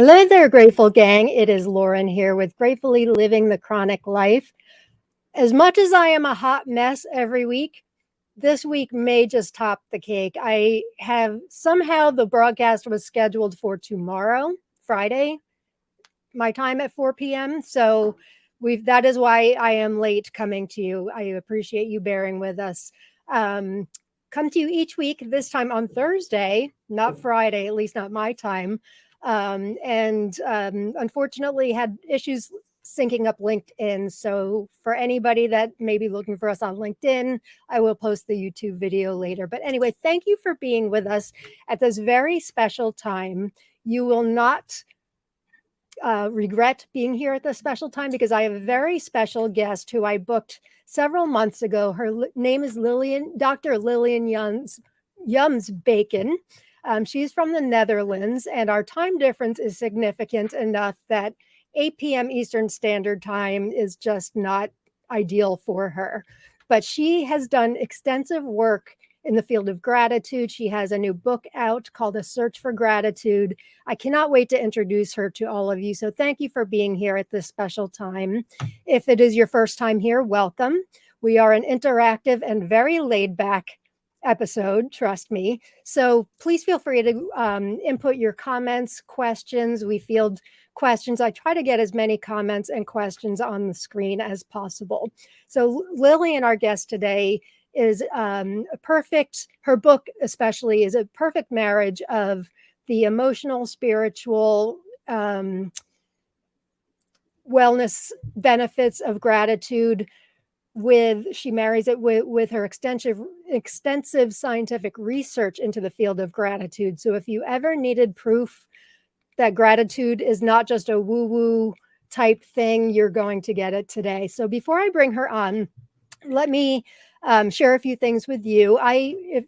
Hello there, Grateful Gang. It is Lauren here with Gratefully Living the Chronic Life. As much as I am a hot mess every week, this week may just top the cake. I have somehow the broadcast was scheduled for tomorrow, Friday, my time at 4 p.m. So that is why I am late coming to you. I appreciate you bearing with us. Come to you each week, this time on Thursday, not Friday, at least not my time. Unfortunately had issues syncing up LinkedIn. So for anybody that may be looking for us on LinkedIn, I will post the YouTube video later. But anyway, thank you for being with us at this very special time. You will not regret being here at this special time because I have a very special guest who I booked several months ago. Her name is Dr. Lilian Jans-Beken. She's from the Netherlands, and our time difference is significant enough that 8 p.m. Eastern Standard Time is just not ideal for her. But she has done extensive work in the field of gratitude. She has a new book out called A Search for Gratitude. I cannot wait to introduce her to all of you. So thank you for being here at this special time. If it is your first time here, welcome. We are an interactive and very laid back episode, trust me. So please feel free to input your comments, questions. We field questions. I try to get as many comments and questions on the screen as possible. So Lilian, our guest today, is her book especially is a perfect marriage of the emotional, spiritual, wellness benefits of gratitude she marries it with her extensive scientific research into the field of gratitude. So if you ever needed proof that gratitude is not just a woo-woo type thing, you're going to get it today. So before I bring her on, let me share a few things with you.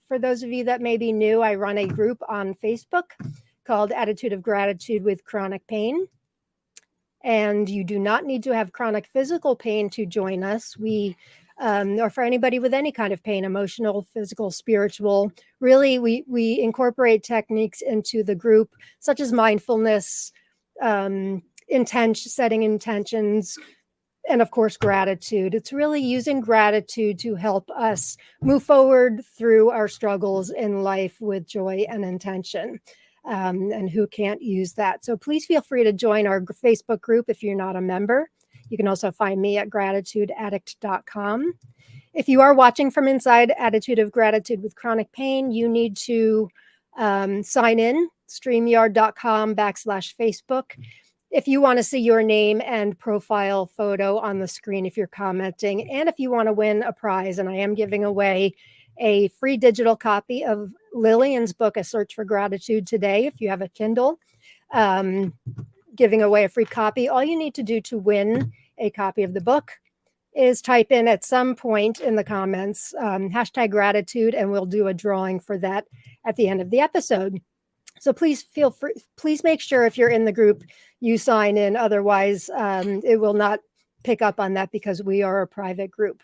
For those of you that may be new, I run a group on Facebook called Attitude of Gratitude with Chronic Pain. And you do not need to have chronic physical pain to join us. Or for anybody with any kind of pain, emotional, physical, spiritual, really, we incorporate techniques into the group, such as mindfulness, setting intentions, and of course, gratitude. It's really using gratitude to help us move forward through our struggles in life with joy and intention. And who can't use that? So please feel free to join our Facebook group if you're not a member. You can also find me at gratitudeaddict.com. If you are watching from inside Attitude of Gratitude with Chronic Pain, you need to sign in, streamyard.com/Facebook. If you want to see your name and profile photo on the screen, if you're commenting, and if you want to win a prize, and I am giving away a free digital copy of Lilian's book, A Search for Gratitude today. If you have a Kindle, giving away a free copy. All you need to do to win a copy of the book is type in at some point in the comments, #gratitude, and we'll do a drawing for that at the end of the episode. So please feel free, please make sure if you're in the group, you sign in. Otherwise, it will not pick up on that because we are a private group.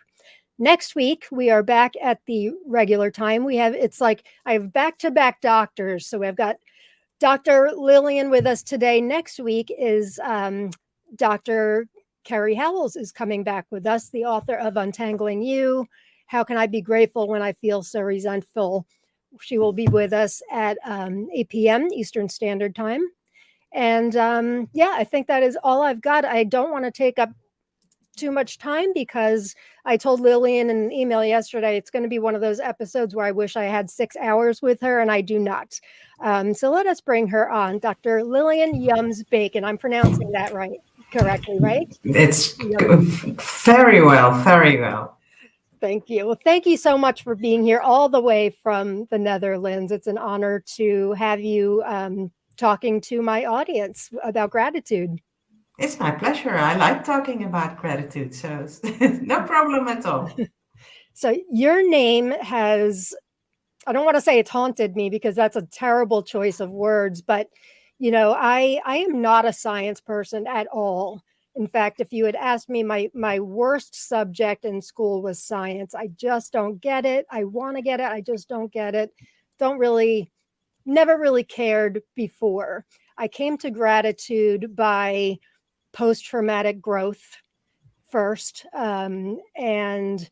Next week, we are back at the regular time. I have back-to-back doctors. So we've got Dr. Lilian with us today. Next week is Dr. Carrie Howells is coming back with us, the author of Untangling You, How Can I Be Grateful When I Feel So Resentful? She will be with us at 8 p.m. Eastern Standard Time. And I think that is all I've got. I don't want to take up too much time because I told Lilian in an email yesterday, it's going to be one of those episodes where I wish I had 6 hours with her, and I do not. So let us bring her on. Dr. Lilian Jans-Beken. I'm pronouncing that correctly, right? It's very well, very well. Thank you. Well, thank you so much for being here all the way from the Netherlands. It's an honor to have you talking to my audience about gratitude. It's my pleasure. I like talking about gratitude, so no problem at all. So your name has, I don't want to say it's haunted me because that's a terrible choice of words, but I am not a science person at all. In fact, if you had asked me, my worst subject in school was science. I just don't get it. I want to get it. I just don't get it. Never really cared before. I came to gratitude by post-traumatic growth first, and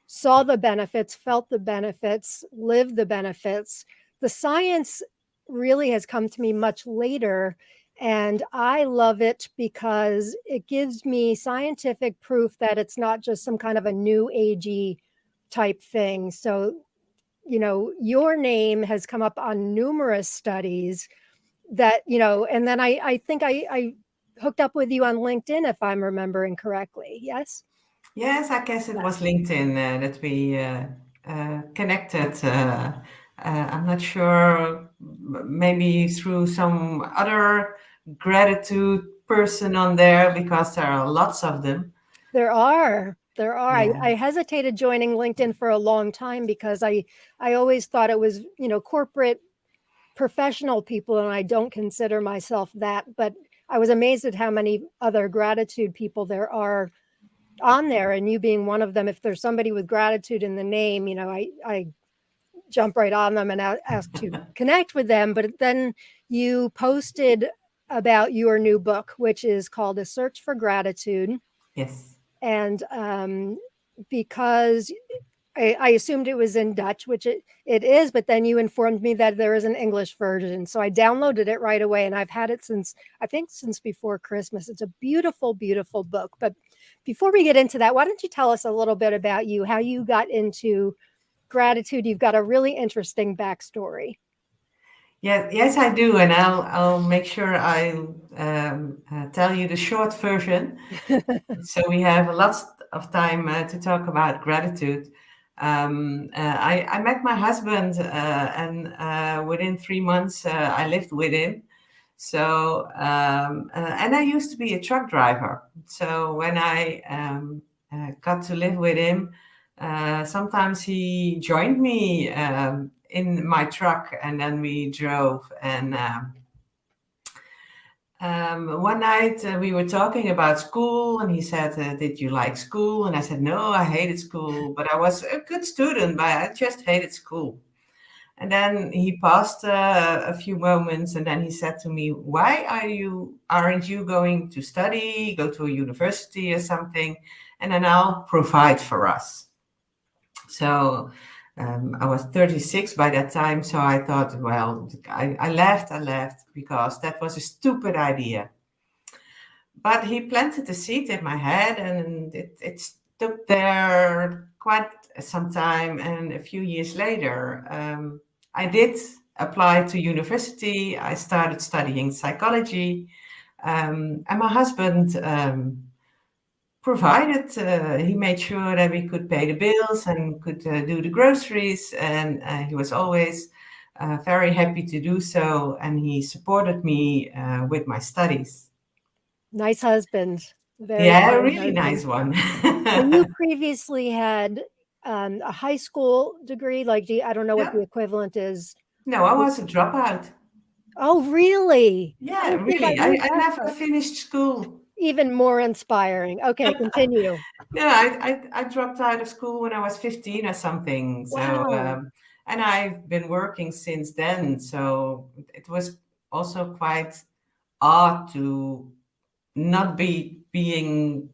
saw the benefits, felt the benefits, lived the benefits. The science really has come to me much later, and I love it because it gives me scientific proof that it's not just some kind of a new agey type thing. So, your name has come up on numerous studies that, and then I think I hooked up with you on LinkedIn, if I'm remembering correctly. Yes? Yes, I guess it Yeah. was LinkedIn that we connected. I'm not sure, maybe through some other gratitude person on there because there are lots of them. There are. There are. Yeah. I hesitated joining LinkedIn for a long time because I always thought it was, corporate professional people, and I don't consider myself that, but I was amazed at how many other gratitude people there are on there, and you being one of them. If there's somebody with gratitude in the name, I jump right on them and ask to connect with them. But then you posted about your new book, which is called A Search for Gratitude. Yes. And because I assumed it was in Dutch, which it is, but then you informed me that there is an English version. So I downloaded it right away, and I've had it since before Christmas. It's a beautiful, beautiful book. But before we get into that, why don't you tell us a little bit about you, how you got into gratitude? You've got a really interesting backstory. Yes, I do, and I'll make sure I tell you the short version. So we have lots of time to talk about gratitude. I met my husband, and within 3 months, I lived with him. So, and I used to be a truck driver. So when I got to live with him, sometimes he joined me in my truck, and then we drove. And one night we were talking about school, and he said, "Did you like school?" And I said, "No, I hated school, but I was a good student, but I just hated school." And then he paused a few moments, and then he said to me, "Why aren't you going to study, go to a university or something, and then I'll provide for us?" So I was 36 by that time, so I thought, well, I left because that was a stupid idea. But he planted a seed in my head, and it stuck there quite some time. And a few years later, I did apply to university. I started studying psychology, and my husband provided. He made sure that we could pay the bills and could do the groceries, and he was always very happy to do so. And he supported me with my studies. Nice husband. Very, Yeah, a very really husband. nice one. And you previously had a high school degree, like I don't know what Yeah. the equivalent is. No, I was a dropout. Oh, really? Yeah, I think really. where's I that never from? finished school. Even more inspiring. Okay, continue. No, I dropped out of school when I was 15 or something. So, Wow. and I've been working since then. So it was also quite odd to not be being,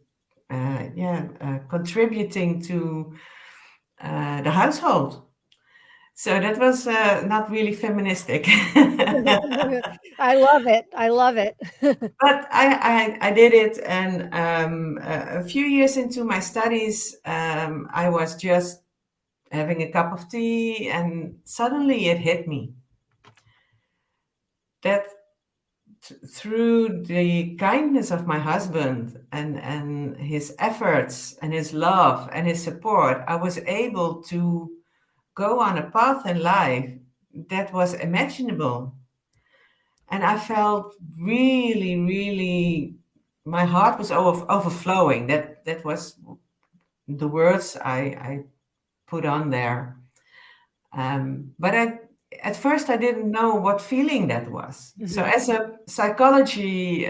contributing to the household. So that was not really feministic. I love it. I love it. But I did it, and a few years into my studies, I was just having a cup of tea, and suddenly it hit me that through the kindness of my husband and his efforts and his love and his support, I was able to go on a path in life that was imaginable. And I felt really, really, my heart was overflowing. That was the words I put on there. But at first I didn't know what feeling that was. So Mhm. as a psychology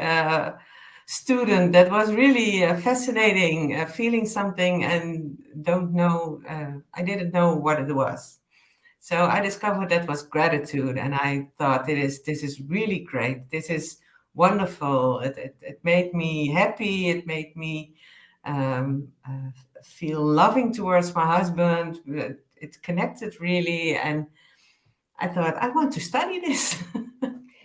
student, that was really fascinating, feeling something and don't know. I didn't know what it was. So I discovered that was gratitude, and I thought this is really great. This is wonderful. It made me happy. It made me feel loving towards my husband. It connected really, and I thought I want to study this.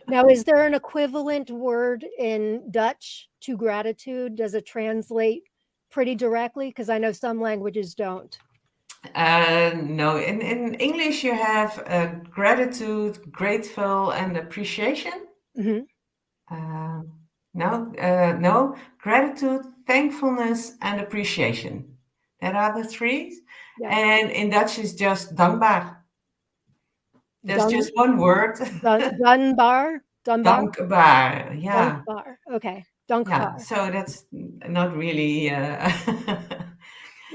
Now, is there an equivalent word in Dutch to gratitude? Does it translate pretty directly? Because I know some languages don't. No, in English you have gratitude, grateful, and appreciation. Mhm. Uh, no, gratitude, thankfulness, and appreciation. That are the three. Yeah. And in Dutch is just dankbaar. There's Dun just one word. Dunbar? Dunbar? Dankbaar. Yeah. Dankbar. Okay. Yeah. Dankbar. So that's not really.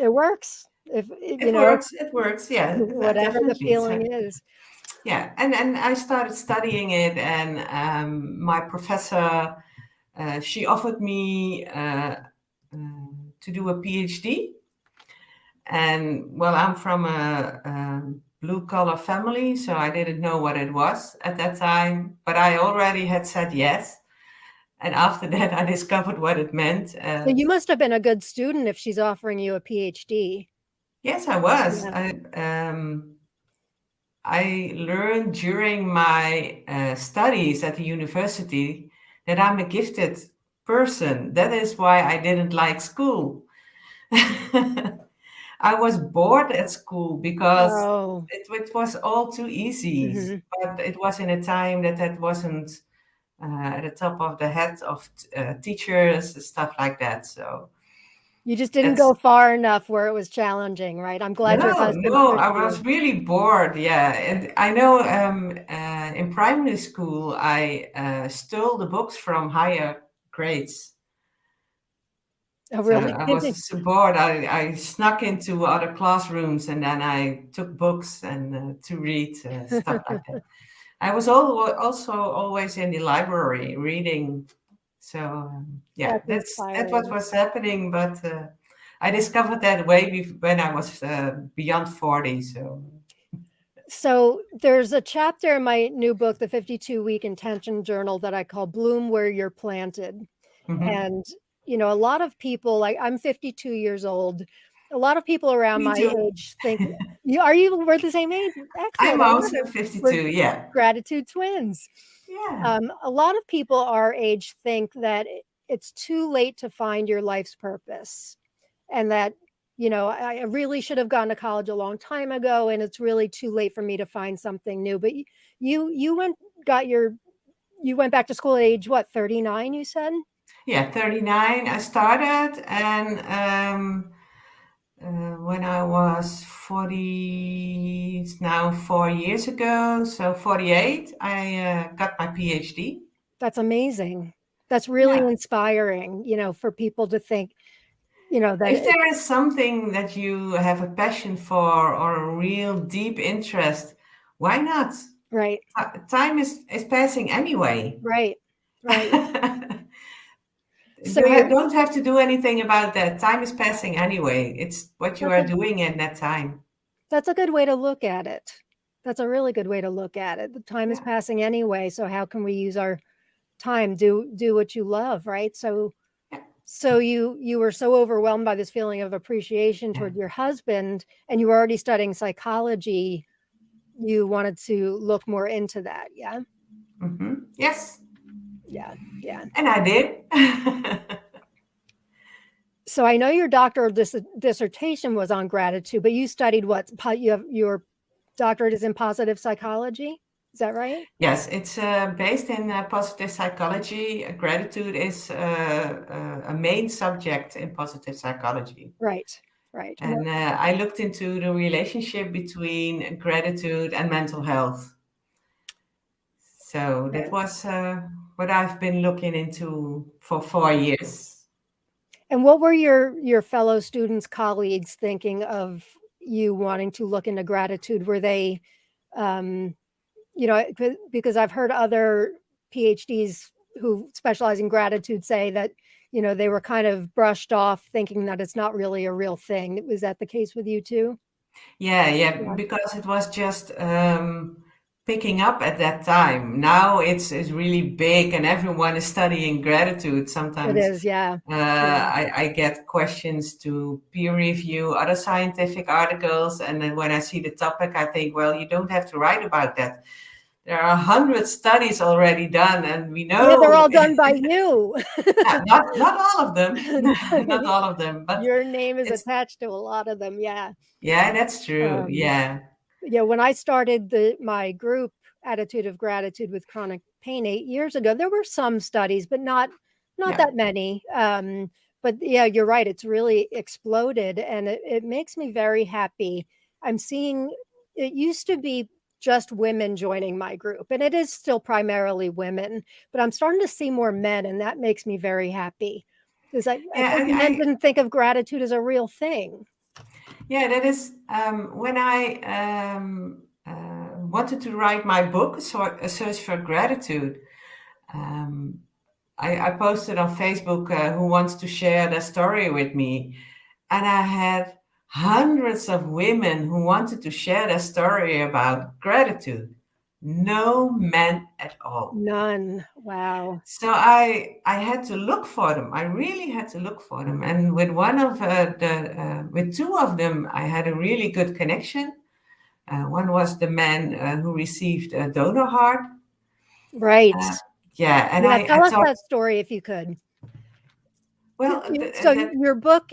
It works. If you It know, works. It works. Yeah, whatever the definitely. So, feeling is. yeah, and I started studying it, and my professor, she offered me to do a PhD. And well, I'm from a blue collar family, so I didn't know what it was at that time, but I already had said yes. And after that, I discovered what it meant. So you must have been a good student if she's offering you a PhD. Yes, I was. Yeah. I learned during my studies at the university that I'm a gifted person. That is why I didn't like school. I was bored at school because Oh. it was all too easy. Mhm. But it was in a time that wasn't at the top of the head of teachers, stuff like that. So You just didn't that's go far enough where it was challenging, right? I'm glad your husband no, I pushed was you. really bored. Yeah, and I know in primary school I stole the books from higher grades. Oh, So really? I was so bored. I snuck into other classrooms and then I took books and to read stuff like that. I was also always in the library reading. So yeah, That's that's what inspiring. was happening. But I discovered that when I was beyond 40. So. So there's a chapter in my new book, the 52-week intention journal, that I call Bloom Where You're Planted. Mhm. And, a lot of people, like I'm 52 years old. A lot of people around Me my too. age think, we're the same age? Excellent. I'm I love also it. We're 52. Yeah. gratitude twins. Yeah. A lot of people our age think that it's too late to find your life's purpose, and that I really should have gone to college a long time ago, and it's really too late for me to find something new. But you went back to school at age what, 39? You said. Yeah. 39. I started, and when I was 40, it's now 4 years ago, so 48, I got my PhD. That's amazing. That's really Yeah. inspiring. For people to think, that If there is something that you have a passion for or a real deep interest, why not? right, Time is passing anyway. right, right. So Don't have to do anything about that. Time is passing anyway. It's what you that's are a doing in that time. That's a good way to look at it. That's a really good way to look at it. The time is Yeah. passing anyway, so how can we use our time? Do what you love, right? Yeah. So you were so overwhelmed by this feeling of appreciation Yeah. toward your husband, and you were already studying psychology. You wanted to look more into that, yeah? Yes, Yeah, yeah. and I did. So I know your doctoral dissertation was on gratitude, but you studied what? You have your doctorate is in positive psychology? Is that right? Yes, it's based in positive psychology. Gratitude is a main subject in positive psychology. Right, right. And I looked into the relationship between gratitude and mental health. So that Right. was what I've been looking into for 4 years. And what were your fellow students, colleagues thinking of you wanting to look into gratitude? Were they, um, because I've heard other PhDs who specialize in gratitude say that, they were kind of brushed off thinking that it's not really a real thing. Was that the case with you too? Yeah, Yeah, because it was just picking up at that time. Now it's really big, and everyone is studying gratitude. it Sometimes is. Yeah. Yeah. I get questions to peer review other scientific articles, and then when I see the topic, I think, well, you don't have to write about that. There are 100 studies already done, and we Yeah, they're know all done by you. not all of them, not all of them, but Your name is it's attached to a lot of them. Yeah. yeah, that's true. Um, Yeah, yeah, when I started my group Attitude of Gratitude with Chronic Pain 8 years ago, there were some studies, but not yeah. that many. But yeah, you're right. It's really exploded, and it makes me very happy. I'm seeing it used to be just women joining my group, and it is still primarily women, but I'm starting to see more men, and that makes me very happy because I Yeah, think men didn't think of gratitude as a real thing. yeah, that is when I wanted to write my book, A Search for Gratitude. Um, I posted on Facebook who wants to share their story with me, and I had hundreds of women who wanted to share their story about gratitude. No men at all. None. Wow. So I had to look for them. I really had to look for them. And with one of the with two of them, I had a really good connection. One was the man who received a donor heart. Right. Uh, yeah, and Yeah, I tell us thought, that story if you could. well, So that your book,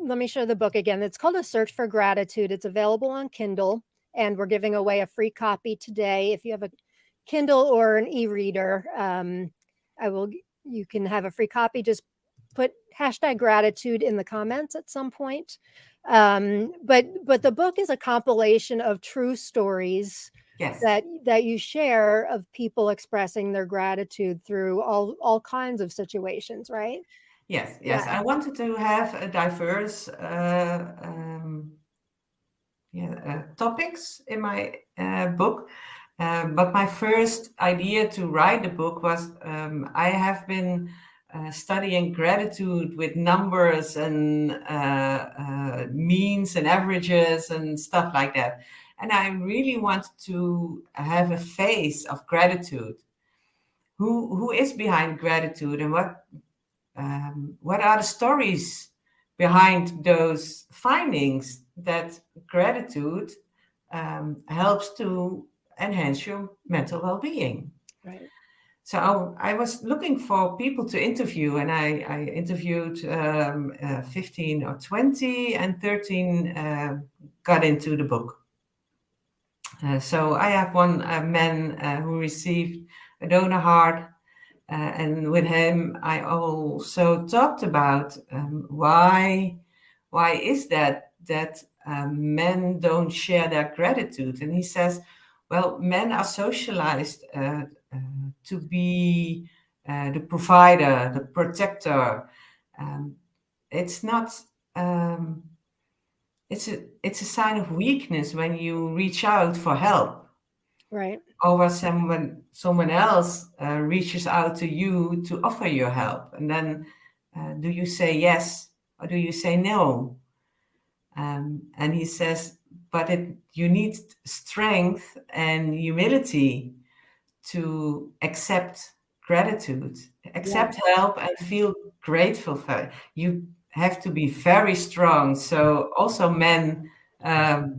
let me show the book again. It's called A Search for Gratitude. It's available on Kindle, and we're giving away a free copy today. If you have a Kindle or an e-reader, I will. You can have a free copy. Just put hashtag gratitude in the comments at some point. But the book is a compilation of true stories yes, that you share of people expressing their gratitude through all kinds of situations, right? yes. Yeah. I wanted to have a diverse topics in my book. But my first idea to write the book was I have been studying gratitude with numbers and means and averages and stuff like that. And I really want to have a face of gratitude. Who is behind gratitude, and what are the stories behind those findings that gratitude helps to enhance your mental well-being. Right. So I was looking for people to interview, and I interviewed 15 or 20, and 13 got into the book. So I have one man who received a donor heart, and with him I also talked about why is that men don't share their gratitude. And he says, well, men are socialized to be the provider, the protector. Um, it's not. Um, it's a sign of weakness when you reach out for help, Right. or when someone else reaches out to you to offer your help, and then do you say yes or do you say no? And he says, but you need strength and humility to accept gratitude, Yeah. accept help, and feel grateful for it. You have to be very strong. So also men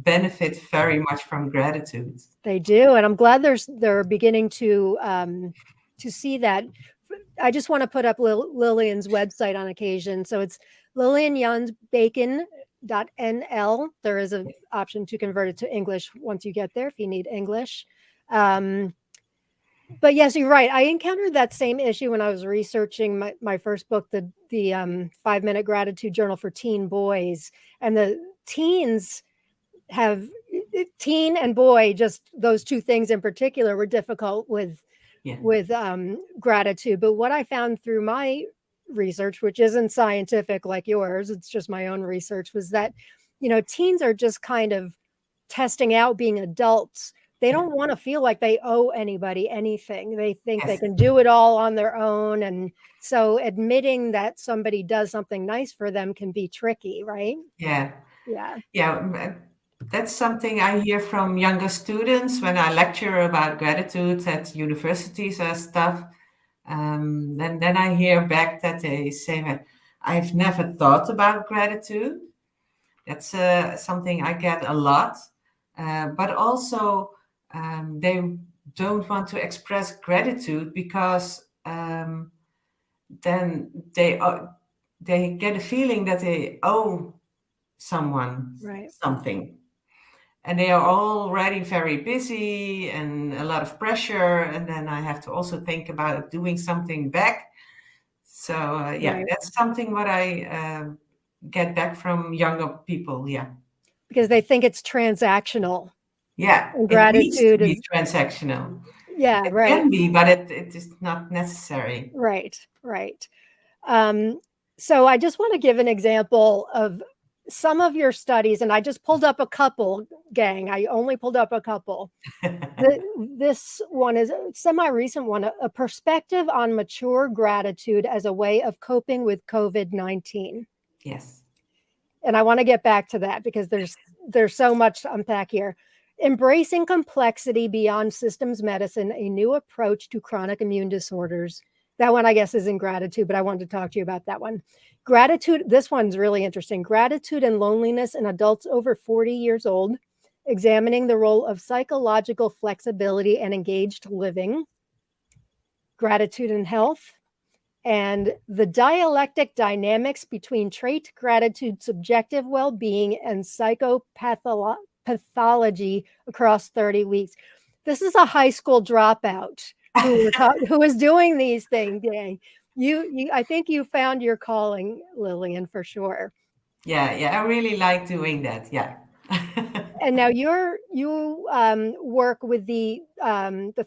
benefit very much from gratitude. They do, and I'm glad they're beginning to see that. I just want to put up Lillian's website on occasion. So it's Lilian Jans-Beken.nl. There is an option to convert it to English once you get there if you need English. Um, but yes, you're right. I encountered that same issue when I was researching my first book, the 5 Minute Gratitude Journal for Teen Boys, and the teens have teen and boy, just those two things in particular were difficult Yeah. with gratitude. But what I found through my research, which isn't scientific like yours, it's just my own research, was that teens are just kind of testing out being adults. They Yeah. don't want to feel like they owe anybody anything. They think they Yes. can do it all on their own, and so admitting that somebody does something nice for them can be tricky, right? Yeah. Yeah. Yeah. That's something I hear from younger students when I lecture about gratitude at universities and stuff. Then I hear back that they say that I've never thought about gratitude. That's something I get a lot. But also, they don't want to express gratitude because then they get a feeling that they owe someone Right. something. And they are already very busy and a lot of pressure. And then I have to also think about doing something back. So yeah, Right. that's something what I get back from younger people. Yeah. Because they think it's transactional. Yeah, And it needs to gratitude be is, transactional. yeah, It right. can be, but it is not necessary. Right. Right. Um, so I just want to give an example of some of your studies, and I just pulled up a couple, gang. I only pulled up a couple. This one is a semi-recent one, a perspective on mature gratitude as a way of coping with COVID-19. Yes. And I want to get back to that because there's so much to unpack here. Embracing complexity beyond systems medicine, a new approach to chronic immune disorders. That one, I guess, is in gratitude, but I wanted to talk to you about that one. Gratitude, this one's really interesting. Gratitude and loneliness in adults over 40 years old, examining the role of psychological flexibility and engaged living. Gratitude and health, and the dialectic dynamics between trait gratitude, subjective well-being, and psychopathology across 30 weeks. This is a high school dropout who is doing these things. I think you found your calling, Lilian, for sure. Yeah, I really like doing that. Yeah. And now you work with the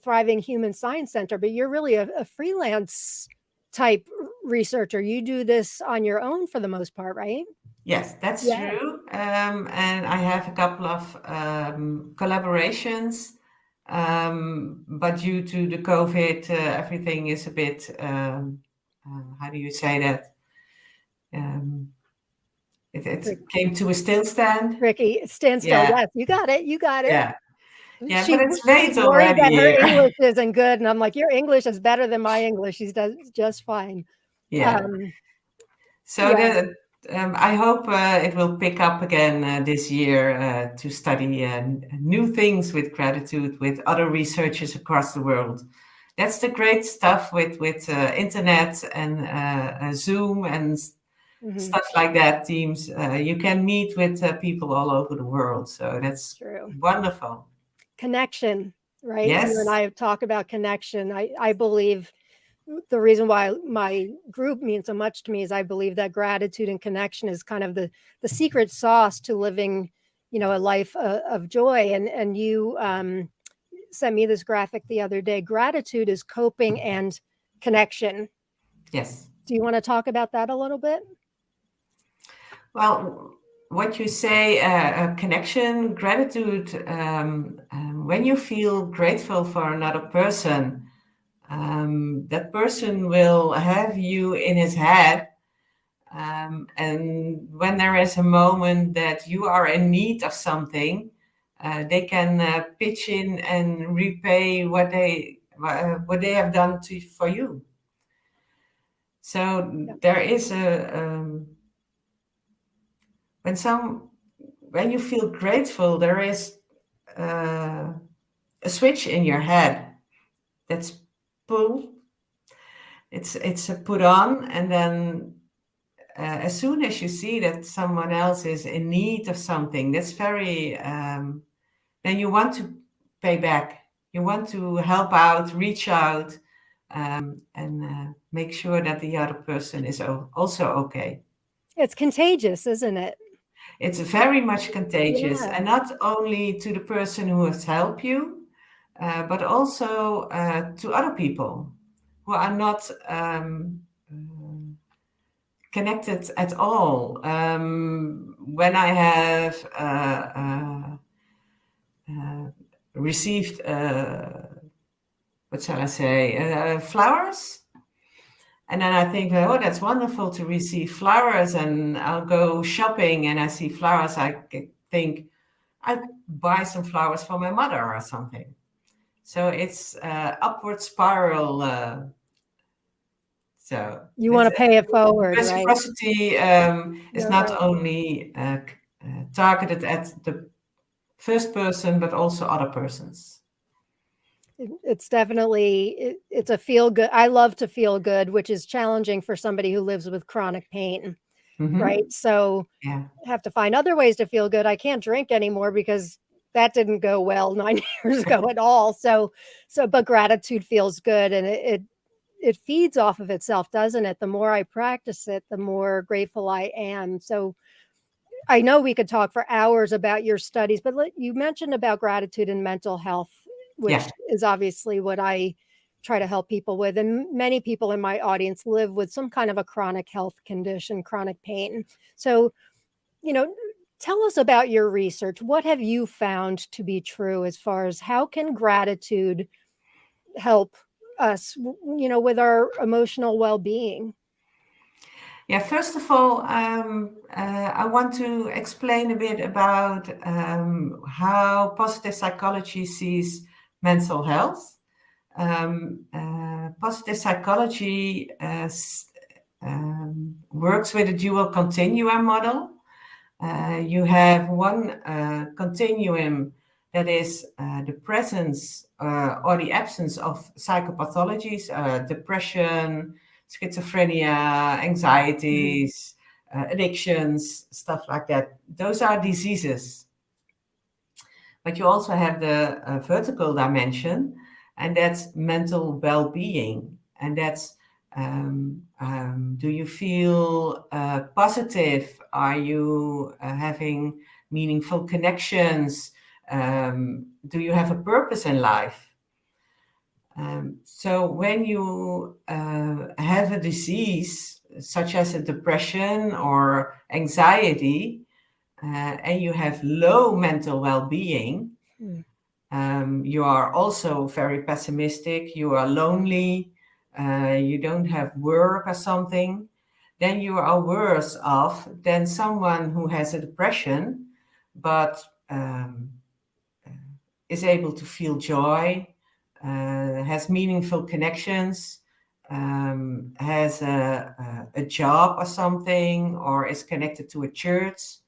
Thriving Human Science Center, but you're really a freelance type researcher. You do this on your own for the most part, right? Yes, that's Yeah. true. And I have a couple of collaborations, but due to the COVID, everything is a bit, how do you say that? Um, it came to a standstill. Ricky, stand still. Yeah, Yes, you got it. You got it. yeah, yeah, but it's late She's worried already that her here. English isn't good, and I'm like, your English is better than my English. She does just fine. Yeah. Um, So yeah. I hope it will pick up again this year to study new things with gratitude with other researchers across the world. That's the great stuff with internet and Zoom and Mhm. stuff like that. Teams, you can meet with people all over the world. So that's True. wonderful. Connection, right? You and Yes, I have talked about connection. I believe the reason why my group means so much to me is I believe that gratitude and connection is kind of the secret sauce to living, a life of joy. And you sent me this graphic the other day. Gratitude is coping and connection. yes. Do you want to talk about that a little bit? Well, what you say, connection, gratitude, when you feel grateful for another person, that person will have you in his head. And when there is a moment that you are in need of something, they can pitch in and repay what they have done for you. So Yeah. there is when you feel grateful, there is uh, a switch in your head that's pull. It's a put on, and then as soon as you see that someone else is in need of something, that's very. Then you want to pay back. You want to help out, reach out, and make sure that the other person is also okay. It's contagious, isn't it? It's very much contagious, Yeah. and not only to the person who has helped you, but also to other people who are not connected at all. When I have received, what shall I say, flowers. And then I think, oh, that's wonderful to receive flowers. And I'll go shopping and I see flowers. Think, I buy some flowers for my mother or something. So it's upward spiral. So You want it's to pay it forward, right? reciprocity is Yeah, not right. only targeted at the first person, but also other persons. It's definitely it's a feel good. I love to feel good, which is challenging for somebody who lives with chronic pain, Hmm. right? So Yeah, I have to find other ways to feel good. I can't drink anymore because that didn't go well 9 years ago at all. But gratitude feels good, and it feeds off of itself, doesn't it? The more I practice it, the more grateful I am. So I know we could talk for hours about your studies, but you mentioned about gratitude and mental health, which yeah, is obviously what I try to help people with. And many people in my audience live with some kind of a chronic health condition, chronic pain. So, you know, tell us about your research. What have you found to be true as far as how can gratitude help us, with our emotional well-being? yeah. First of all, I want to explain a bit about how positive psychology sees mental health. Positive psychology works with a dual continuum model. You have one continuum that is the presence or the absence of psychopathologies, depression, schizophrenia, Mhm. anxieties, addictions, stuff like that. Those are diseases. But you also have the vertical dimension, and that's mental well being. And that's do you feel positive? Are you having meaningful connections? Do you have a purpose in life? So when you have a disease such as a depression or anxiety, and you have low mental well-being, Mm. you are also very pessimistic, you are lonely, you don't have work or something, then you are worse off than someone who has a depression but is able to feel joy, has meaningful connections, has a job or something, or is connected to a church.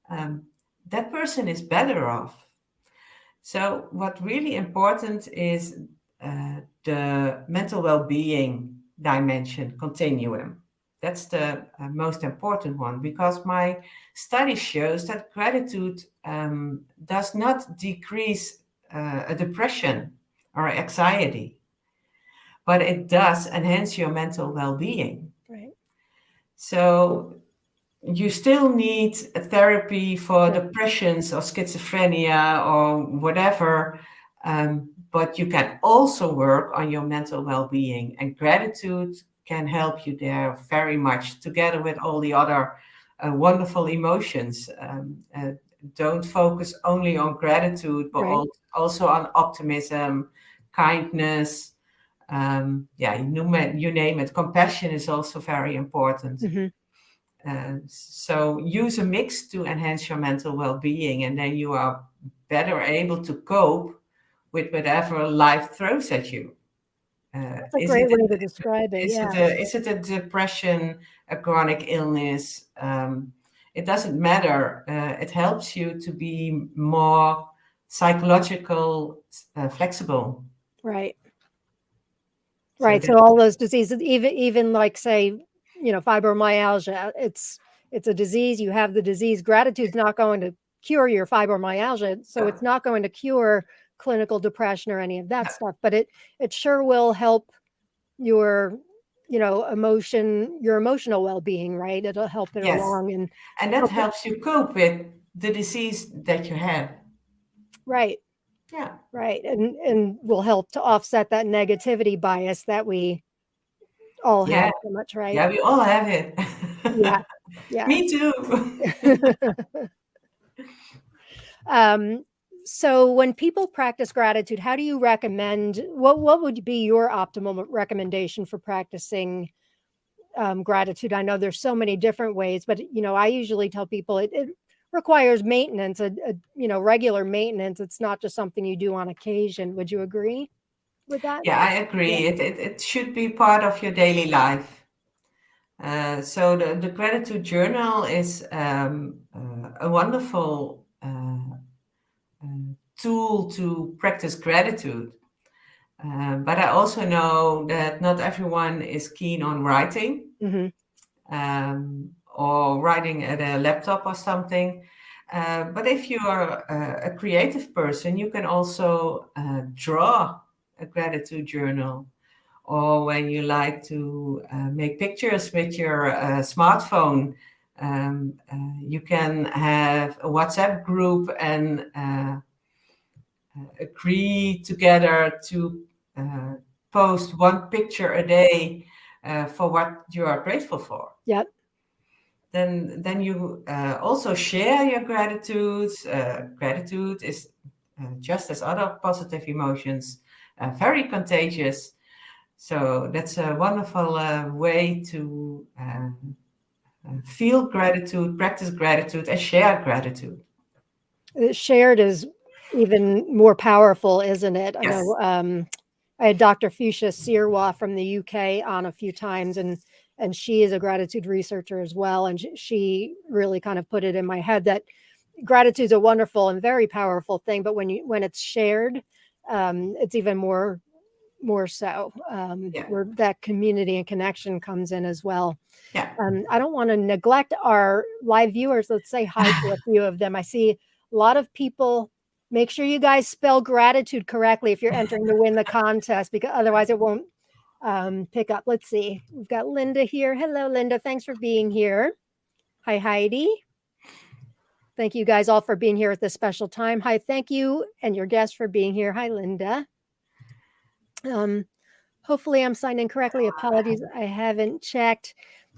Um, that person is better off. So, what really important is the mental well-being dimension continuum. That's the most important one, because my study shows that gratitude does not decrease a depression or anxiety, but it does enhance your mental well-being. Right. So you still need a therapy for Right. depressions or schizophrenia or whatever, but you can also work on your mental well-being, and gratitude can help you there very much, together with all the other wonderful emotions. Don't focus only on gratitude, but Right. also on optimism, kindness. Yeah, you name it. Compassion is also very important. Hmm. So use a mix to enhance your mental well-being, and then you are better able to cope with whatever life throws at you. That's a Is it great way to describe it. is it Yeah. a depression, a chronic illness? It doesn't matter. It helps you to be more psychological, flexible. Right. So Right. that So all those diseases, even like say, fibromyalgia, it's a disease. You have the disease. Gratitude's not going to cure your fibromyalgia, so it's not going to cure clinical depression or any of that stuff. But it sure will help your, your emotional well-being. Right. It'll help it yes, along and and that help it. helps you cope with the disease that you have. Right. Yeah. Right. And will help to offset that negativity bias that we all Yeah, have so much. Right. yeah, we all have it. Yeah. Yeah. Me too. Um, so when people practice gratitude, how do you recommend what would be your optimal recommendation for practicing gratitude? I know there's so many different ways, but I usually tell people it requires maintenance, regular maintenance. It's not just something you do on occasion. Would you agree with that? Yeah, I Yeah. agree. It should be part of your daily life. So the gratitude journal is a wonderful tool to practice gratitude. But I also know that not everyone is keen on writing, Hmm. or writing at a laptop or something. But if you're a creative person, you can also draw a gratitude journal. Or when you like to make pictures with your smartphone, you can have a WhatsApp group and agree together to uh, post one picture a day for what you are grateful for. Yep. Then you also share your gratitudes. Gratitude is just as other positive emotions, very contagious. So that's a wonderful way to feel gratitude, practice gratitude, and share gratitude. Shared is even more powerful, isn't it? I Yes. know I had Dr. Fuchsia Sirwa from the UK on a few times, and she is a gratitude researcher as well. And she really kind of put it in my head that gratitude is a wonderful and very powerful thing, but when it's shared, it's even more so, Yeah. where that community and connection comes in as well. Yeah. I don't want to neglect our live viewers. Let's say hi to a few of them. I see a lot of people. Make sure you guys spell gratitude correctly if you're entering to win the contest, because otherwise it won't pick up. Let's see. We've got Linda here. Hello, Linda. Thanks for being here. Hi, Heidi. Thank you guys all for being here at this special time. Hi, thank you and your guest for being here. Hi, Linda. Hopefully I'm signed in correctly. Apologies, I haven't checked.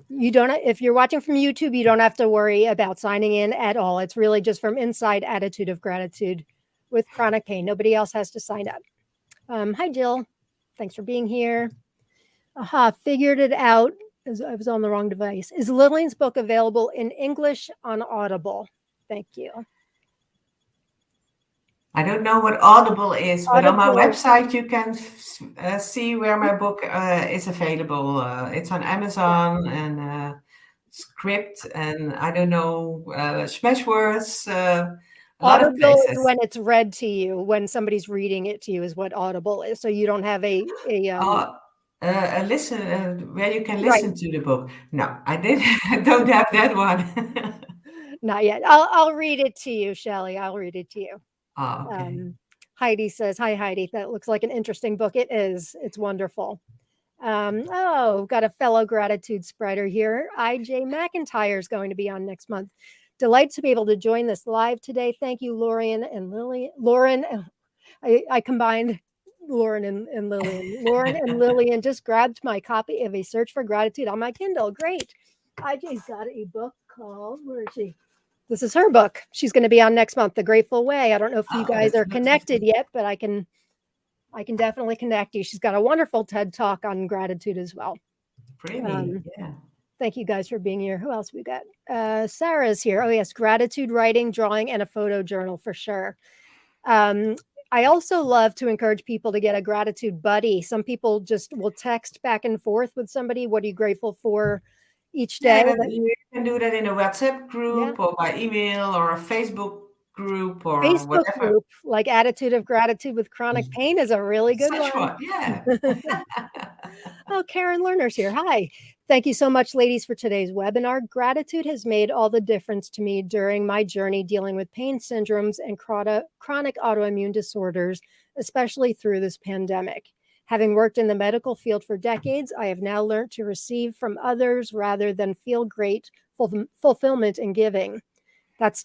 You don't, if you're watching from YouTube, you don't have to worry about signing in at all. It's really just from inside Attitude of Gratitude with chronic pain. Nobody else has to sign up. Hi, Jill. Thanks for being here. Aha, figured it out. I was on the wrong device. Is Lillian's book available in English on Audible? Thank you. I don't know what Audible is, but on my Audible. website you can see where my book is available. It's on Amazon and Script, and I don't know, Smashwords, a lot of Audible is places. when it's read to you, when somebody's reading it to you is what Audible is. So you don't have Uh, a listen where you can right, listen to the book. No, I did. I don't have that one. not yet. I'll read it to you, Shelley. I'll read it to you. Oh, okay. Heidi says, "Hi, Heidi. That looks like an interesting book. It is. It's wonderful." Oh, got a fellow gratitude spreader here. IJ McIntyre is going to be on next month. Delighted to be able to join this live today. Thank you, Lorian and Lily. Lauren, I combined Lauren and Lillian. Lauren and Lillian just grabbed my copy of A Search for Gratitude on my Kindle. Great. IJ's got a book called, where is she? This is her book. She's going to be on next month, The Grateful Way. I don't know if you Oh, guys that's are fantastic. connected yet, but I can definitely connect you. She's got a wonderful TED Talk on gratitude as well. Really? Yeah. Thank you guys for being here. Who else we got? Sarah's here. Oh yes, gratitude writing, drawing, and a photo journal for sure. I also love to encourage people to get a gratitude buddy. Some people just will text back and forth with somebody. What are you grateful for each day? Yeah, you can do that in a WhatsApp Yeah. group or by email or a Facebook group or Facebook whatever. group, like Attitude of Gratitude with Chronic Pain, is a really good Such one. one, yeah. Oh, Karen Lerner's here. Hi. Thank you so much, ladies, for today's webinar. Gratitude has made all the difference to me during my journey dealing with pain syndromes and chronic autoimmune disorders, especially through this pandemic. Having worked in the medical field for decades, I have now learned to receive from others rather than feel great fulfillment in giving. That's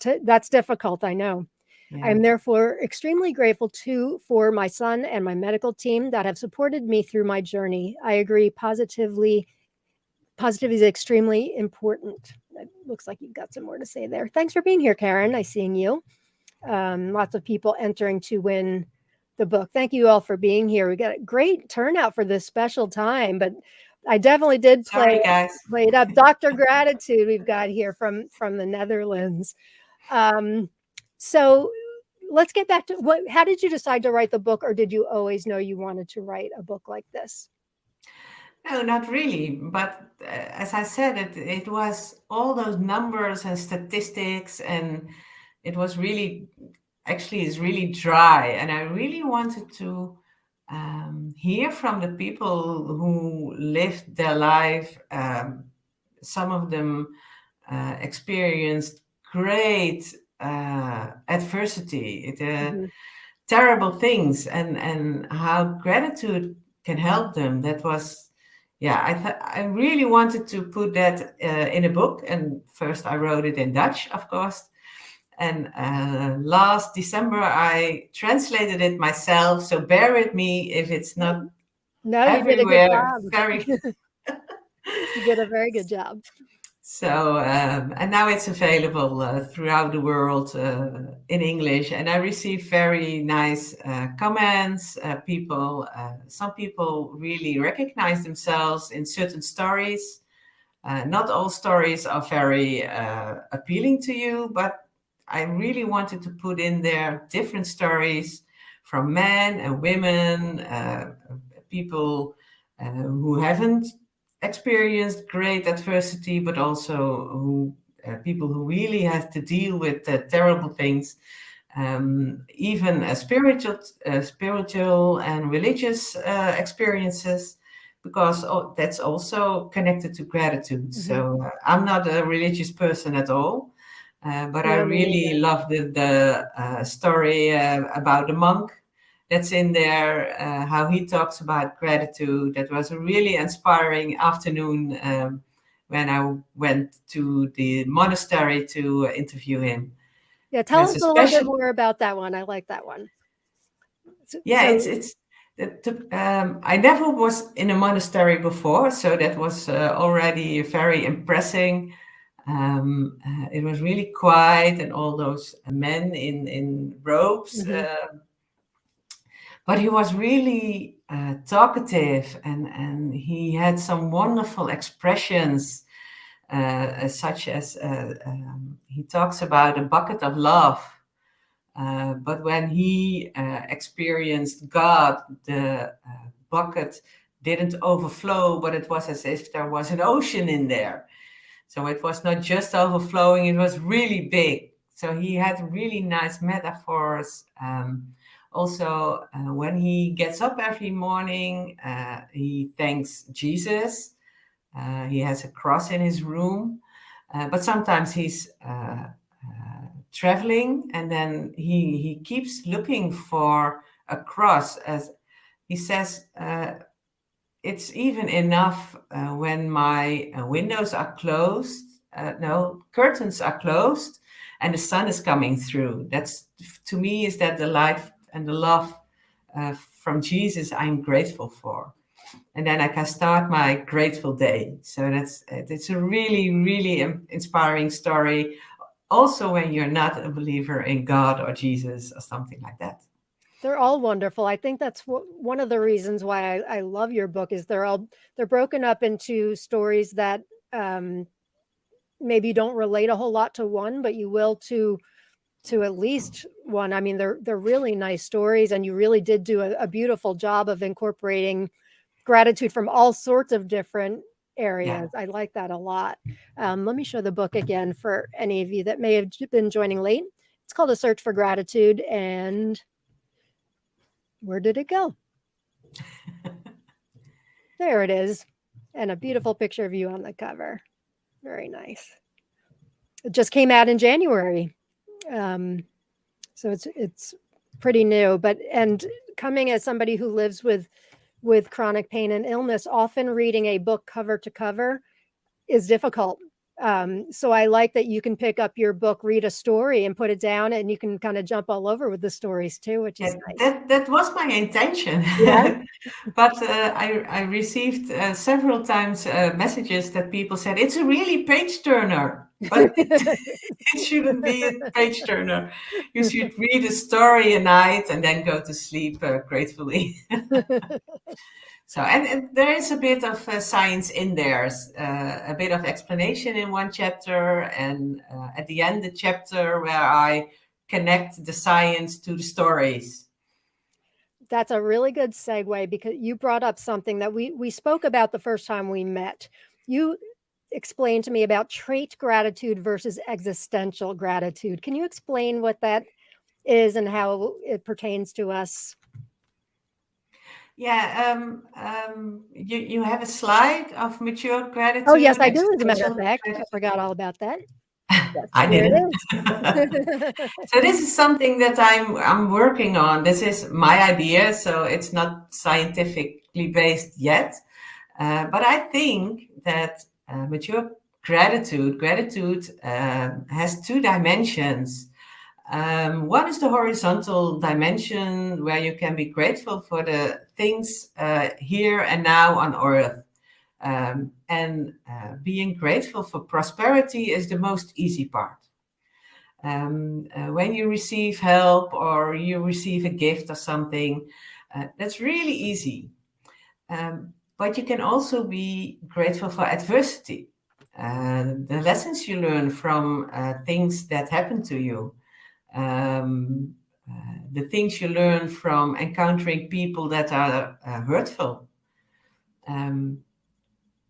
difficult, I know. I Yeah. am therefore extremely grateful for my son and my medical team that have supported me through my journey. I agree positively. Positivity is extremely important. It looks like you've got some more to say there. Thanks for being here, Karen. Nice seeing you. Lots of people entering to win the book. Thank you all for being here. We got a great turnout for this special time, but I definitely did Sorry, guys. play it up. Dr. Gratitude we've got here from the Netherlands. So let's get back to how did you decide to write the book, or did you always know you wanted to write a book like this? No, not really. But as I said, it was all those numbers and statistics, and it was really, actually, it's really dry. And I really wanted to hear from the people who lived their life. Some of them experienced great adversity, Mhm. terrible things, and how gratitude can help them. That was, yeah, I really wanted to put that in a book. And first I wrote it in Dutch, of course. And last December I translated it myself. So bear with me if it's not No, you did a good everywhere job. very. You did a very good job. So, and now it's available throughout the world in English. And I receive very nice comments. Some people really recognize themselves in certain stories. Not all stories are very appealing to you, but I really wanted to put in there different stories from men and women, people who haven't experienced great adversity, but also people who really have to deal with terrible things, even spiritual and religious experiences, because that's also connected to gratitude. Mhm. So I'm not a religious person at all, but I No, me really neither. love the story about the monk that's in there, how he talks about gratitude. That was a really inspiring afternoon when I went to the monastery to interview him. Yeah, And tell it's us a a little bit special, more about that one. I like that one. yeah, So, I never was in a monastery before, so that was already very impressive. It was really quiet, and all those men in robes. mhm, But he was really talkative, and he had some wonderful expressions, such as he talks about a bucket of love. But when he experienced God, the bucket didn't overflow, but it was as if there was an ocean in there. So it was not just overflowing, it was really big. So he had really nice metaphors. Also, when he gets up every morning, he thanks Jesus. He has a cross in his room, but sometimes he's traveling, and then he keeps looking for a cross. As he says, it's even enough when my windows are closed, no, curtains are closed, and the sun is coming through. That's, to me, is that the light and the love from Jesus I'm grateful for. And then I can start my grateful day. So it's a really, really inspiring story. Also, when you're not a believer in God or Jesus or something like that. they're all wonderful. I think that's one of the reasons why I love your book is they're broken up into stories that um, maybe you don't relate a whole lot to one, but you will to at least one. I mean, they're really nice stories, and you really did do a beautiful job of incorporating gratitude from all sorts of different Yeah. areas. I like that a lot. Let me show the book again for any of you that may have been joining late. It's called A Search for Gratitude, and where did it go? There it is, and a beautiful picture of you on the cover. Very nice. It just came out in January. Um, so it's pretty new, but and coming as somebody who lives with chronic pain and illness, often reading a book cover to cover is difficult. So I like that you can pick up your book, read a story, and put it down, and you can kind of jump all over with the stories too, which is Yeah, nice. that was my intention. Yeah. But I received several times messages that people said, it's a really page turner. but it shouldn't be a page turner. You should read a story a night and then go to sleep gratefully. So, and there is a bit of science in there, a bit of explanation in one chapter, and at the end, the chapter where I connect the science to the stories. That's a really good segue because you brought up something that we spoke about the first time we met. You explained to me about trait gratitude versus existential gratitude. Can you explain what that is and how it pertains to us? Yeah, you have a slide of mature Oh, yes, gratitude, I do, as a matter of existential fact. I gratitude. forgot all about that. Yes, I here didn't. it is. So this is something that I'm working on. This is my idea, so it's not scientifically based yet. But I think that mature gratitude has two dimensions. One is the horizontal dimension where you can be grateful for the things here and now on earth. And being grateful for prosperity is the most easy part. When you receive help or you receive a gift or something, that's really easy. But you can also be grateful for adversity, the lessons you learn from things that happen to you, um, the things you learn from encountering people that are hurtful. Um,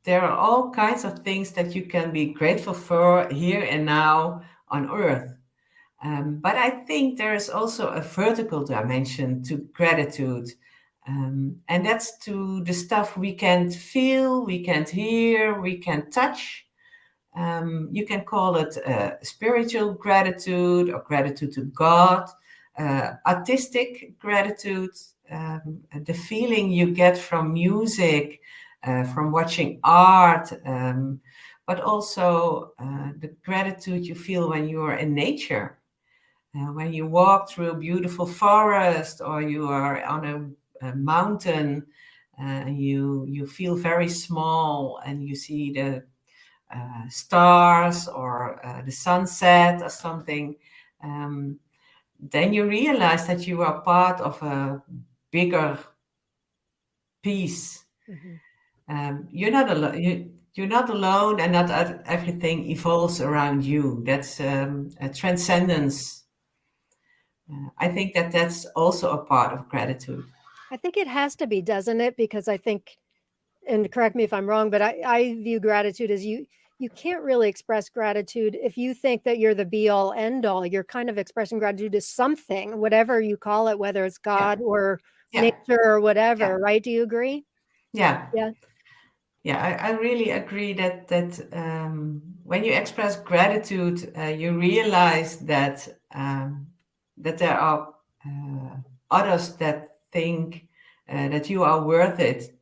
there are all kinds of things that you can be grateful for here and now on earth. But I think there is also a vertical dimension to gratitude. And that's to the stuff we can't feel, we can't hear, we can't touch. You can call it spiritual gratitude or gratitude to God, artistic gratitude, the feeling you get from music, from watching art, but also the gratitude you feel when you are in nature. When you walk through a beautiful forest or you are on a mountain, you feel very small and you see the stars or the sunset or something, then you realize that you are part of a bigger piece. You're not alone. You're not alone, and not everything evolves around you. That's a transcendence. I think that that's also a part of gratitude. I think it has to be, doesn't it? Because I think, and correct me if I'm wrong, but I view gratitude as you can't really express gratitude if you think that you're the be all end all. You're kind of expressing gratitude to something, whatever you call it, whether it's Yeah, God or yeah, nature or yeah, whatever, right? Do you agree? yeah. Yeah. Yeah, I really agree that when you express gratitude, you realize that there are others that think that you are worth it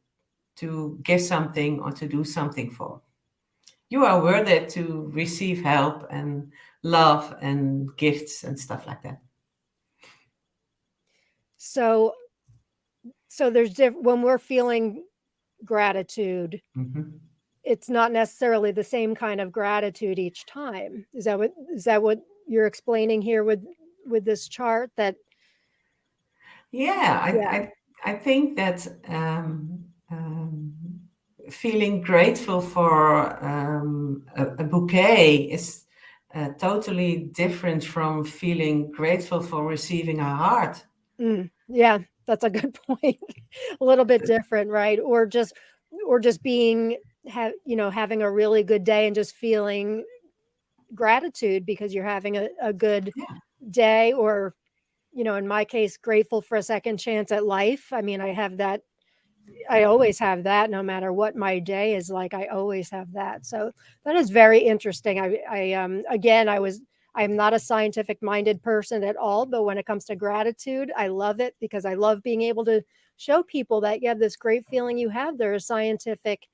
to give something or to do something for. You are worth it to receive help and love and gifts and stuff like that. So there's when we're feeling gratitude, Mhm. it's not necessarily the same kind of gratitude each time. Is that what you're explaining here with this chart? That Yeah, yeah. I think that feeling grateful for a bouquet is totally different from feeling grateful for receiving a heart. Yeah, that's a good point. A little bit different, right? Or just being having a really good day and just feeling gratitude because you're having a good Yeah, day, or in my case, grateful for a second chance at life. I mean, I always have that no matter what my day is like. I always have that. So that is very interesting. Again, I'm not a scientific minded person at all, but when it comes to gratitude, I love it because I love being able to show people that you have this great feeling you have. There is scientific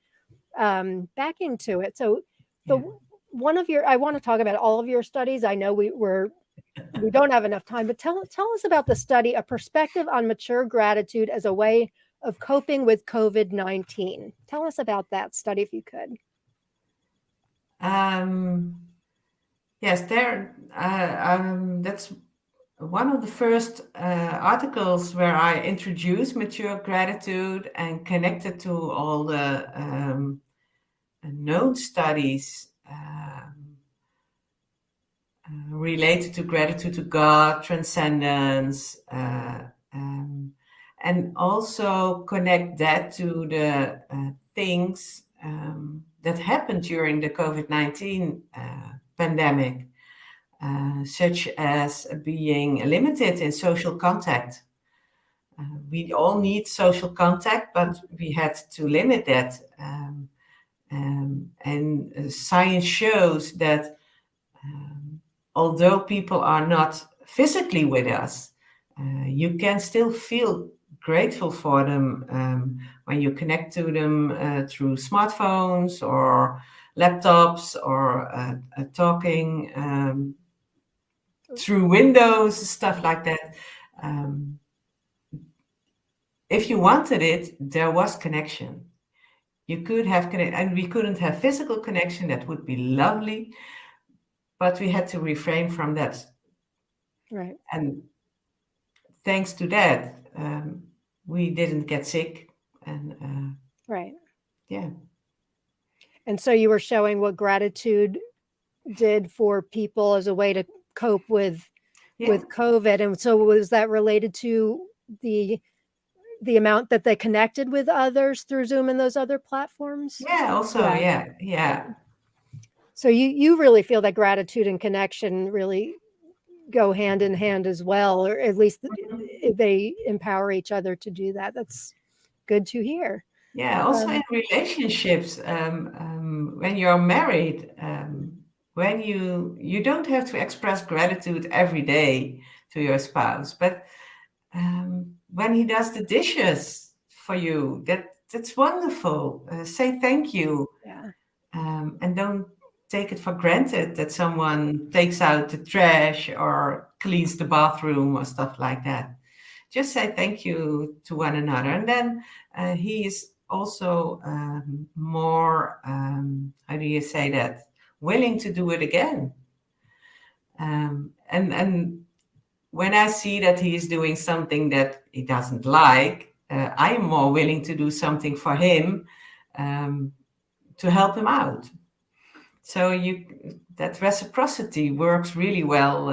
backing to it. So the yeah. one of your I want to talk about all of your studies. I know we don't have enough time, but tell us about the study, A Perspective on Mature Gratitude as a Way of Coping with COVID-19. Tell us about that study if you could. Um, Yes, that's one of the first articles where I introduced mature gratitude and connected to all the known studies related to gratitude to God, transcendence, and also connect that to the things that happened during the COVID-19 pandemic, such as being limited in social contact. We all need social contact, but we had to limit that. And science shows that although people are not physically with us, you can still feel grateful for them when you connect to them through smartphones or laptops or talking through windows, stuff like that. Um, if you wanted it, there was connection. You could have and we couldn't have physical connection. That would be lovely, but we had to refrain from that. Right. And thanks to that, we didn't get sick. And Right. yeah, And so you were showing what gratitude did for people as a way to cope with yeah, COVID. And so was that related to the amount that they connected with others through Zoom and those other platforms? yeah. Also, Yeah. yeah, Yeah. yeah, So you really feel that gratitude and connection really go hand in hand as well, or at least they empower each other to do that. That's good to hear. yeah. Also in relationships, when you're married, when you don't have to express gratitude every day to your spouse, but when he does the dishes for you, that's wonderful. Say thank you, Yeah. and don't take it for granted that someone takes out the trash or cleans the bathroom or stuff like that. Just say thank you to one another, and then he is also more, how do you say that, willing to do it again. And when I see that he is doing something that he doesn't like, I am more willing to do something for him, um, to help him out. So that reciprocity works really well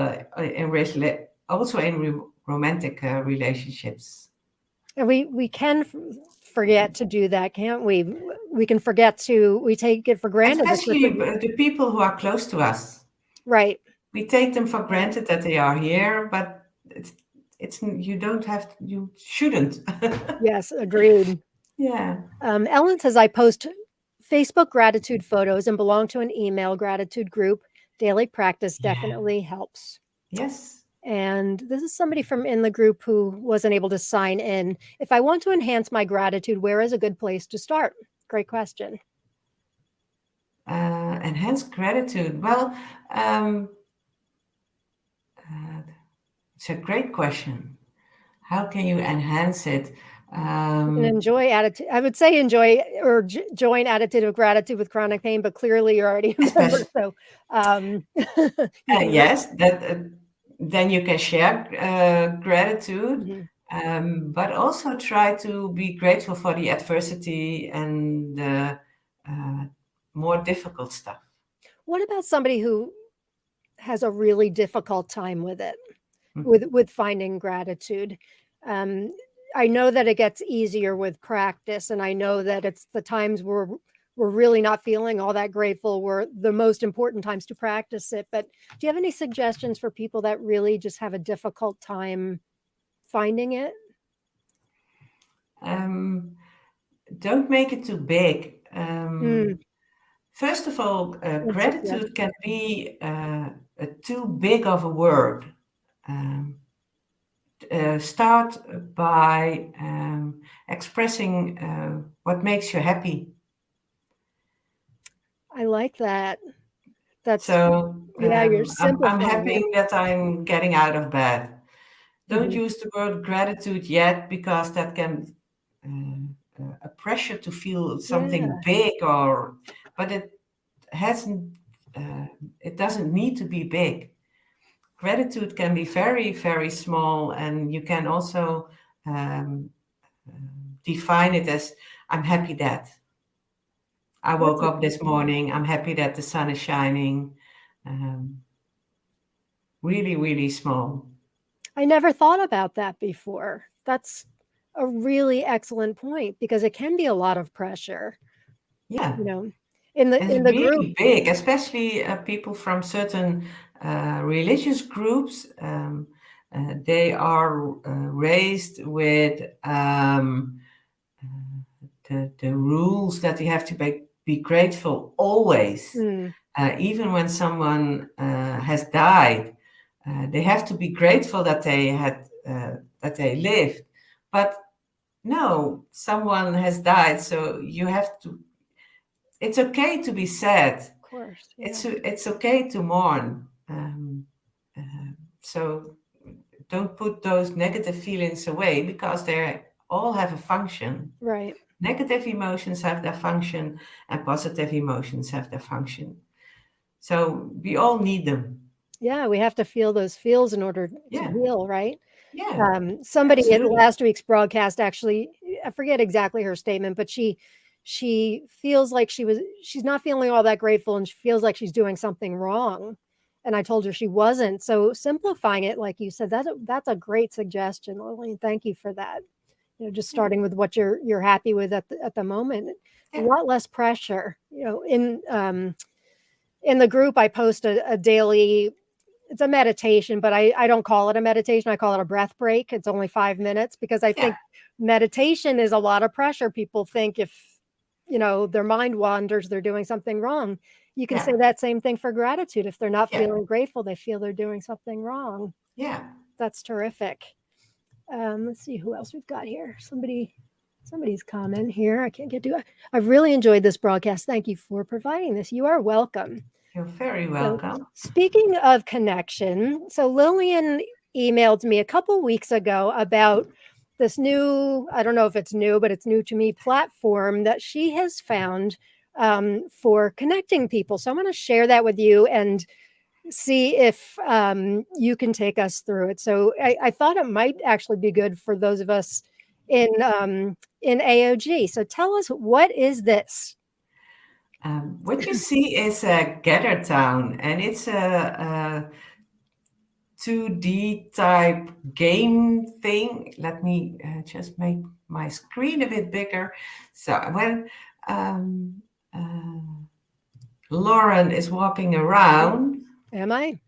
also in romantic relationships. And we can forget to do that, can't we? We can forget to, we take it for granted. Especially the people who are close to us. Right. We take them for granted that they are here, but it's you don't have to, you shouldn't. Yes, agreed. Yeah. Ellen says, I post Facebook gratitude photos and belong to an email gratitude group. Daily practice Yeah. definitely helps. Yes. And this is somebody from in the group who wasn't able to sign in. If I want to enhance my gratitude, where is a good place to start? Great question. Enhance gratitude. Well, it's a great question. How can you enhance it? And enjoy attitude. I would say enjoy or join attitude of gratitude with chronic pain, but clearly you're already a member. Especially, So you can. yes, that then you can share gratitude, Mhm. but also try to be grateful for the adversity and the more difficult stuff. What about somebody who has a really difficult time with it, Mhm. with finding gratitude? Um, I know that it gets easier with practice, and I know that it's the times where we're really not feeling all that grateful were the most important times to practice it. But do you have any suggestions for people that really just have a difficult time finding it? Um, don't make it too big. Mm, First of all, good gratitude can suggestion. be too big of a word. Um, Start by expressing what makes you happy. I like that. That's, So yeah, you're I'm simplifying happy it. that I'm getting out of bed. Don't Mhm. use the word gratitude yet because that can a pressure to feel something Yeah. big, or but it hasn't. it doesn't need to be big. Gratitude can be very, very small, and you can also define it as, I'm happy that I woke up this morning. I'm happy that the sun is shining. Really, really small. I never thought about that before. That's a really excellent point, because it can be a lot of pressure. Yeah. You know, in It's the really group. big, especially people from certain religious groups. They are raised with the rules that you have to be grateful always. Even when someone has died, they have to be grateful that they lived. But no, someone has died, so you have to. It's okay to be sad. Of course, yeah. It's okay to mourn. So don't put those negative feelings away, because they all have a function. Right. Negative emotions have their function, and positive emotions have their function. So we all need them. Yeah, we have to feel those feels in order to heal, right? Yeah. Somebody in Absolutely. last week's broadcast, actually, I forget exactly her statement, but she feels like she's not feeling all that grateful, and she feels like she's doing something wrong. And I told her she wasn't. So simplifying it, like you said, that's a great suggestion, Lilian. Thank you for that. Just starting with what you're happy with at the moment. A lot less pressure. In the group, I post a daily. It's a meditation, but I don't call it a meditation. I call it a breath break. It's only 5 minutes, because I think meditation is a lot of pressure. People think if their mind wanders, they're doing something wrong. You can say that same thing for gratitude. If they're not feeling grateful, they feel they're doing something wrong. Yeah. That's terrific. Let's see who else we've got here. Somebody's comment here. I can't get to it. I've really enjoyed this broadcast. Thank you for providing this. You are welcome. You're very welcome. So, speaking of connection, so Lilian emailed me a couple weeks ago about this new, I don't know if it's new, but it's new to me, platform that she has found for connecting people. So I'm going to share that with you and see if you can take us through it. So I thought it might actually be good for those of us in AOG. So tell us, what is this? What you see is a Gather Town, and it's a 2D type game thing. Let me just make my screen a bit bigger. So when Lauren is walking around. Am I?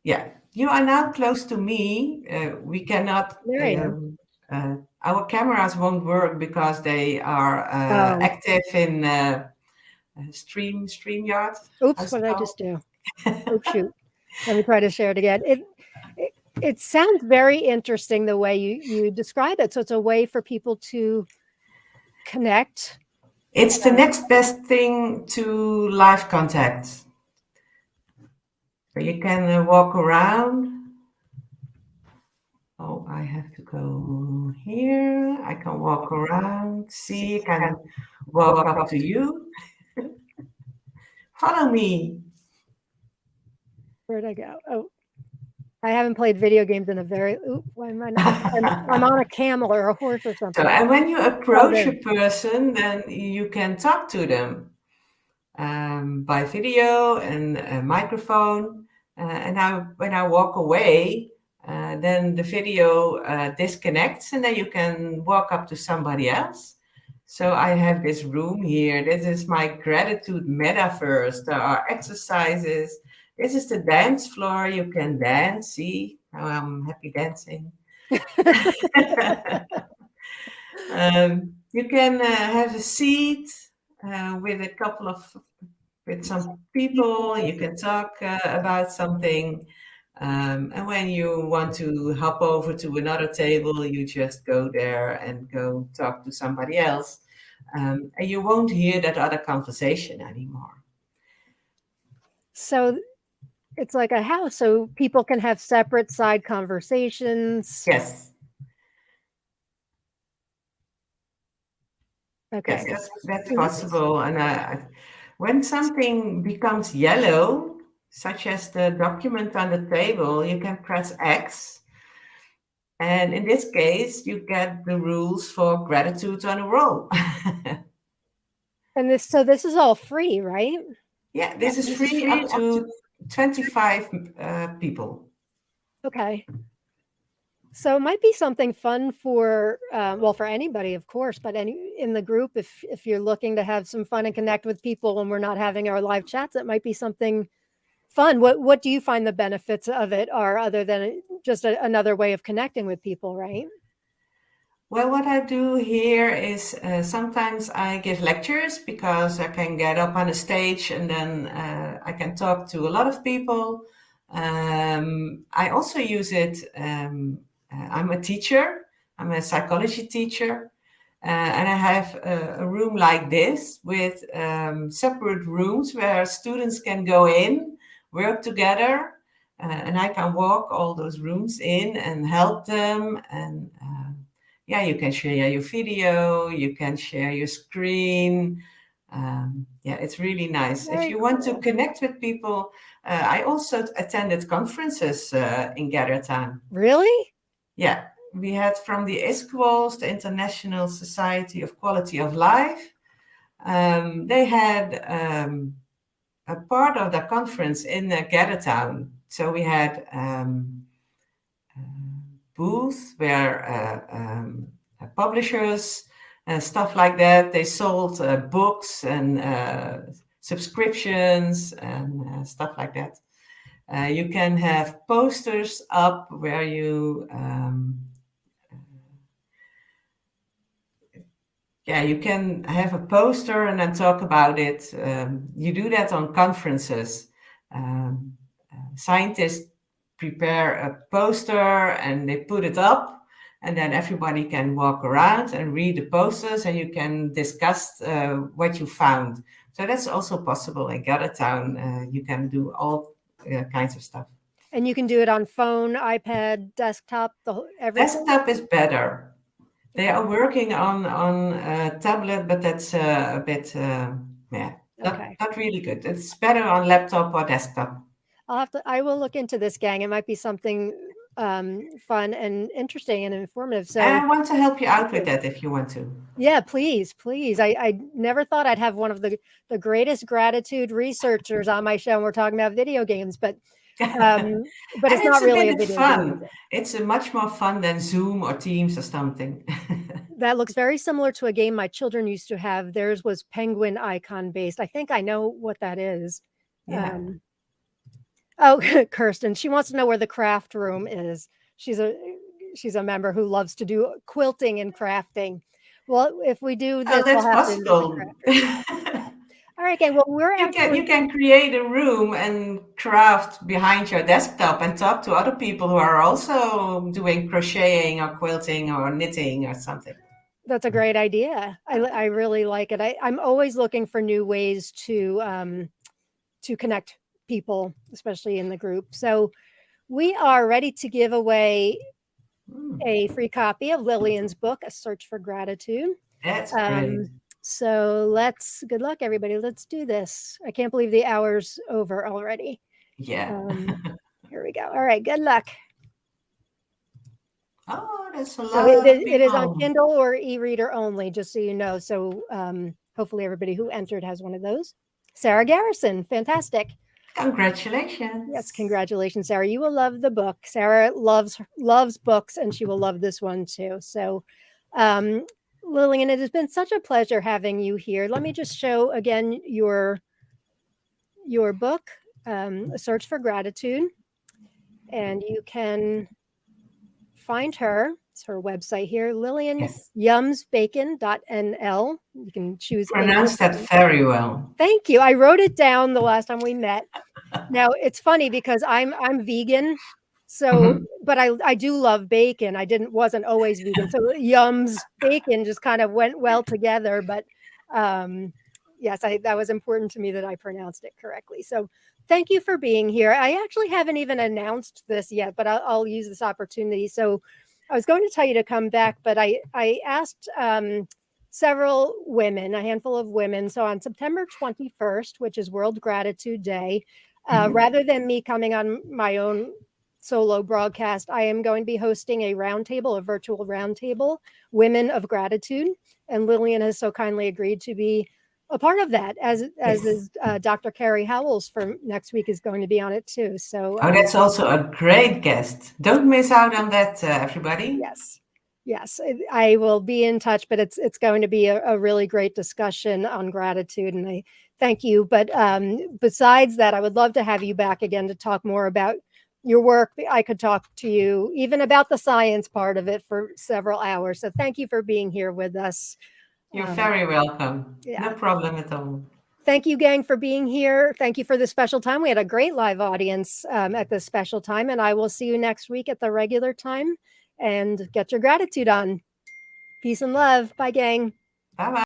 Yeah, you are now close to me. We cannot. There I am. Our cameras won't work because they are active in StreamYard. Oops, what did I just do? Oh, shoot. Let me try to share it again. It sounds very interesting the way you describe it. So it's a way for people to connect. It's the next best thing to live contact. So you can walk around. Oh, I have to go here. I can walk around. See, I can walk up to you. Follow me. Where'd I go? Oh, I haven't played video games in a very. Why am I not? I'm on a camel or a horse or something. So, and when you approach a person, then you can talk to them by video and a microphone. And when I walk away, then the video disconnects, and then you can walk up to somebody else. So I have this room here. This is my gratitude metaverse. There are exercises. This is the dance floor. You can dance. See how I'm happy dancing. You can have a seat with some people. You can talk about something. And when you want to hop over to another table, you just go there and go talk to somebody else. And you won't hear that other conversation anymore. So it's like a house, so people can have separate side conversations. Yes. Okay. Yes, that's possible. And when something becomes yellow, such as the document on the table, you can press X. And in this case, you get the rules for gratitude on a roll. And this is all free, right? Yeah, this is This is free free up up to. to 25 people. Okay. So it might be something fun for, well, for anybody, of course, but in the group, if you're looking to have some fun and connect with people and we're not having our live chats, it might be something fun. What do you find the benefits of it are, other than just another way of connecting with people, right? Well, what I do here is sometimes I give lectures because I can get up on a stage and then I can talk to a lot of people. I also use it, I'm a teacher, I'm a psychology teacher, and I have a room like this with separate rooms where students can go in, work together, and I can walk all those rooms in and help them. And yeah, you can share your video, you can share your screen. Yeah, it's really nice. If Very you want to cool. connect with people, I also attended conferences in Gather Town. Really? Yeah, we had from the ISQOLs, the International Society of Quality of Life. They had a part of the conference in Gather Town. So we had booth where publishers and stuff like that, they sold books and subscriptions and stuff like that. You can have posters up where you yeah, you can have a poster and then talk about it. You do that on conferences. Scientists prepare a poster and they put it up, and then everybody can walk around and read the posters, and you can discuss what you found. So that's also possible in Gathertown. You can do all kinds of stuff. And you can do it on phone, iPad, desktop, everything? Desktop is better. They Okay. are working on tablet, but that's a bit yeah, Okay. not really good. It's better on laptop or desktop. I will look into this, gang. It might be something fun and interesting and informative. And So I want to help you out with that if you want to. yeah, please, please. I never thought I'd have one of the greatest gratitude researchers on my show, and we're talking about video games, And but it's it's not a really a bit video game, is fun. it? It's a much more fun than Zoom or Teams or something. That looks very similar to a game my children used to have. Theirs was penguin icon based. I think I know what that is. Yeah. Um, oh, Kirsten, she wants to know where the craft room is. She's a she's a member who loves to do quilting and crafting. Well, if we do Oh, this, we'll that's have to invite the possible. craft room. All right, gang. Well, we're You actually can create a room and craft behind your desktop and talk to other people who are also doing crocheting or quilting or knitting or something. that's a great idea. I really like it. I'm always looking for new ways to connect people, especially in the group. So we are ready to give away Mm, a free copy of Lilian's book, A Search for Gratitude. that's great. Um, so good luck, everybody. Let's do this. I can't believe the hour's over already. Yeah. Here we go. All right, good luck. Oh, that's a So lot of it is on people. Kindle or e-reader only, just so you know. So hopefully everybody who entered has one of those. Sarah Garrison, fantastic. Yes, Congratulations. congratulations, Sarah. You will love the book. Sarah loves books, and she will love this one too. So, Lillian, it has been such a pleasure having you here. Let me just show again your book, A Search for Gratitude, and you can find her. It's her website here, Lilian Yes. Jans-Beken.nl. You can choose English. Pronounced that very well. Thank you. I wrote it down the last time we met. Now it's funny because I'm vegan, so Mhm. but I do love bacon. I wasn't always vegan, so Yums bacon just kind of went well together. But yes, that was important to me that I pronounced it correctly. So thank you for being here. I actually haven't even announced this yet, but I'll use this opportunity. So I was going to tell you to come back, but I asked several women, a handful of women. So on September 21st, which is World Gratitude Day, Rather than me coming on my own solo broadcast, I am going to be hosting a roundtable, a virtual roundtable, Women of Gratitude. And Lilian has so kindly agreed to be a part of that, as Yes. is Dr. Carrie Howells for next week is going to be on it too. So Oh, that's also a great guest. Don't miss out on that, everybody. yes. Yes, I will be in touch, but it's going to be a really great discussion on gratitude, and I thank you. But besides that, I would love to have you back again to talk more about your work. I could talk to you even about the science part of it for several hours. So thank you for being here with us. You're very welcome. Yeah. No problem at all. Thank you, gang, for being here. Thank you for the special time. We had a great live audience at this special time, and I will see you next week at the regular time. And get your gratitude on. Peace and love. Bye, gang. Bye bye.